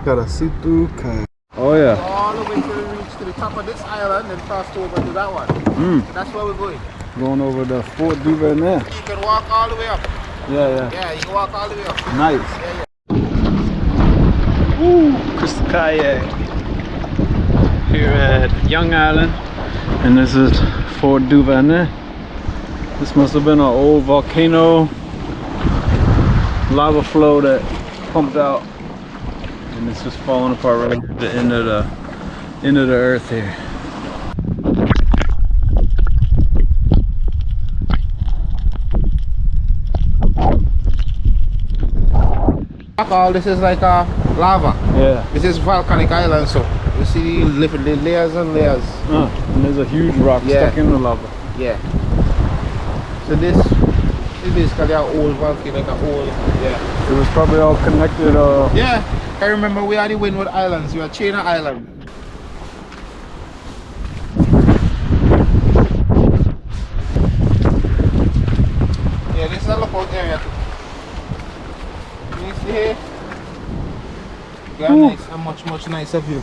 Gotta see through kayak. Oh yeah. All the way to reach to the top of this island and cross over to that one. That's where we're going. Going over the Fort Duvernette. You can walk all the way up. Yeah. Yeah, you can walk all the way up. Nice. Yeah. Woo! Crystal Cayaking. Here at Young Island. And this is Fort Duvernette. This must have been an old volcano lava flow that pumped out. And it's just falling apart right at the end of the earth here. All this is like lava. Yeah. This is volcanic island, so you see the layers and layers. And there's a huge rock stuck in the lava. Yeah. So this is basically an old volcano, like an old, It was probably all connected. Yeah. I remember we had the Windward Islands. We had China Island. Yeah, this is a lookout area too. You see here? Got a much nicer view.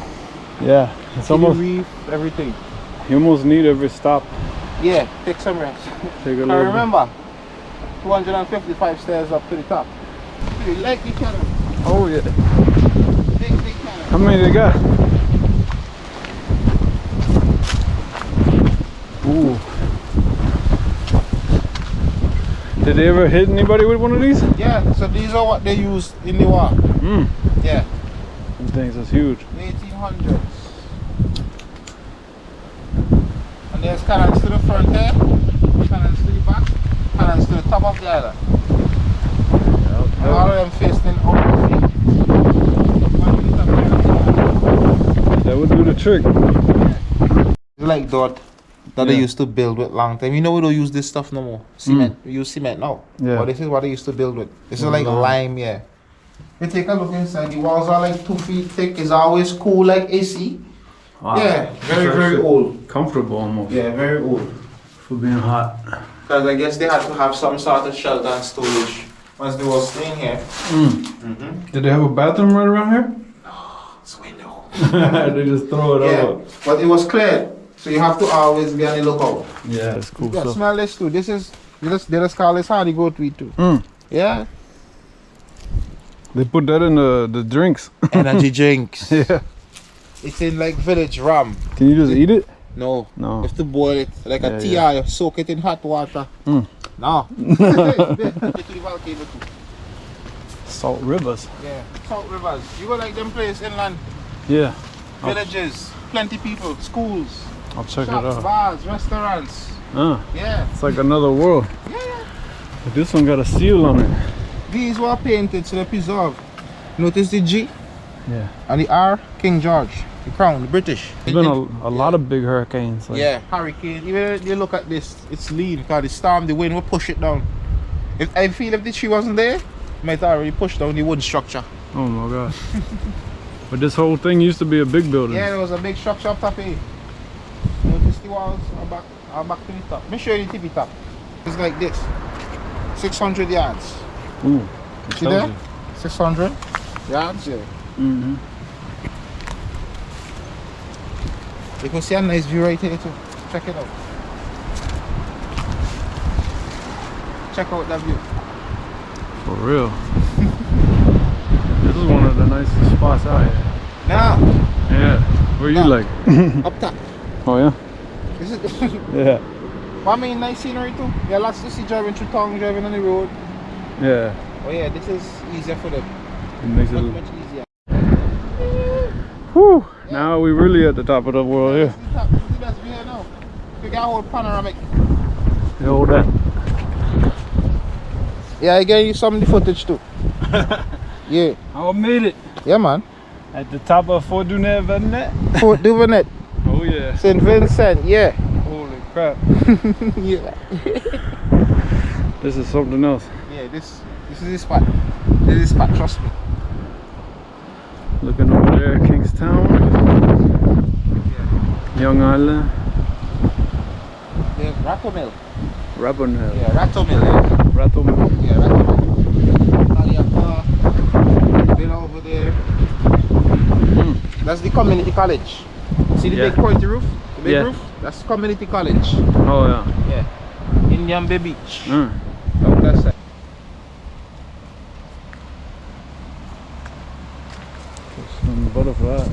Yeah, it's See almost the reef, everything. you almost need every stop. Yeah, take some rest. Take a I little remember 255 stairs up to the top. You like the cannon? Oh yeah. Big cannon. How many they got? Ooh. Did they ever hit anybody with one of these? Yeah, so these are what they used in the war. Yeah. These things is huge. 1800s. And there's cannons to the front here, cannons to the back, cannons to the top of the island. And all of them facing out of the That would do the trick. It's like that they used to build with long time. You know we don't use this stuff no more. Cement. We use cement now. Yeah. But this is what they used to build with. This is like lime, yeah. You take a look inside, the walls are like 2 feet thick. It's always cool like AC. Wow. Yeah, very old. Comfortable almost. Yeah, very old. For being hot. Because I guess they had to have some sort of shelter and storage once they were staying here. Did they have a bathroom right around here? No, it's window. They just throw it over. But it was cleared, so you have to always be on the lookout. Yeah, that's cool. Yeah, smell this too. This is, they just call this hardy goat weed too. Yeah. They put that in the drinks. Energy drinks. Yeah. It's in like village rum. Can you just eat it? No. No. You have to boil it like a tea or you soak it in hot water. No. Salt rivers. Yeah. Salt rivers. You go like them place inland. Yeah. Villages. Plenty people. Schools. I'll check shops, it out. bars, restaurants. Yeah. It's like another world. Yeah. But this one got a seal on it. These were painted so they're preserved. Notice the G Yeah. and the R, King George, the crown, the British. There's been a lot of big hurricanes. Like. Yeah, hurricane. Even you look at this, it's lean because the storm, the wind will push it down. If I feel if the tree wasn't there, it might already push down the wood structure. Oh my gosh. But this whole thing used to be a big building. Yeah, there was a big structure up top here. Notice the walls are back to the top. Let me show you the tippy top. It's like this. 600 yards. Ooh. See there? 600 yards, yeah. You can see a nice view right here too. Check it out. Check out that view. For real. This is one of the nicest spots out here. Now. Yeah. Where you like? Up top. Oh yeah? This is Yeah. I mean, nice scenery too. Yeah, lots to see driving through town, driving on the road. Yeah. Oh yeah, this is easier for them. It makes it Much easier. Whew. Yeah. Now we really at the top of the world here. This is the best view here now. You got a whole panoramic. You hold that. Yeah, I gave you some of the footage too. Yeah. I made it. Yeah, man. At the top of Fort Duvernette. Fort Duvernette. Oh yeah. St. Vincent, yeah. Holy crap. Yeah. This is something else. Yeah, this is the spot. This is the spot, trust me. Looking over there, Kingstown. Yeah. Young Island. There's Rattlemill. Rabbonell. Yeah, Rattlemill, yeah. Rattlemill. Yeah, Rattlemill. Been over there. That's the community college. See the big pointy roof? The big roof? That's community college. Oh yeah. Yeah. Indian Bay Beach. Mm. Down that side. Some butterfly.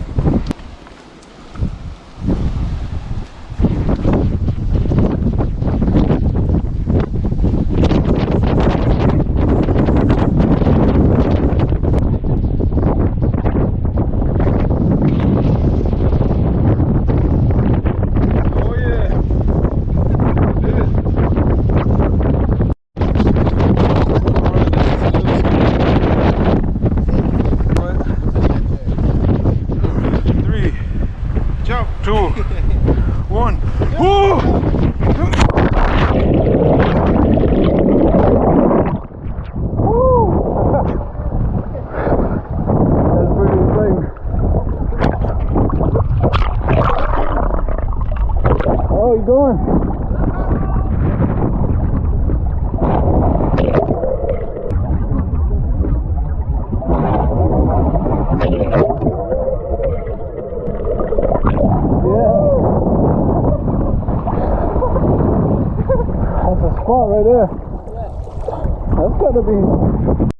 Right there. That's gotta be